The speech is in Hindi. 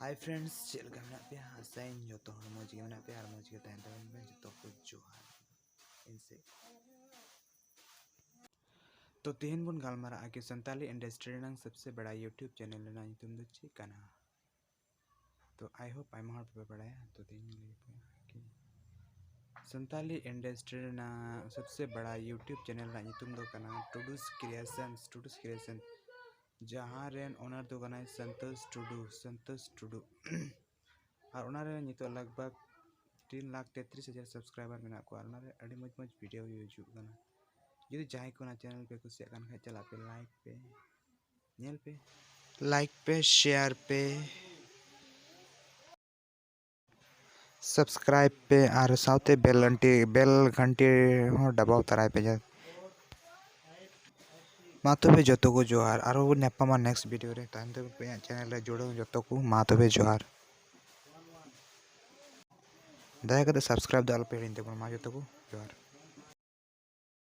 हाय फ्रेंड्स चल का मेना पे आसाइन जतो हर मौज के मेना पे हर मौज के तहन तहन में जतो को जोहार इनसे तो तेहन बन गालमारा आके संताली इंडस्ट्री रंग सबसे बड़ा यूट्यूब चैनल ना तुम दो ची kana तो आई होप आई महर पे बड़ा है तो तेहन कि संताली इंडस्ट्री ना सबसे बड़ा यूट्यूब चैनल ना तुम दो kana टूडूस क्रिएशन जहाँ रेन ओनर दो kana संतोष टुडू और ओनारे नितो लगभग 3,33,000 सब्सक्राइबर मेना को ओनारे अड़ी मज मज वीडियो यूजू कना यदि जहां को ना चैनल पे कुछ सेकंड खाए चला पे लाइक पे शेयर पे सब्सक्राइब पे और साउते बेल घंटी हो दबाव तराय पे जा मा तबे जतो को जोहार और वो नेपामा नेक्स्ट वीडियो रे तान तो पे चैनल रे जोड़ो जतो को मा तबे जोहार दया करते सब्सक्राइब दाल पे मा जतो को जोहार।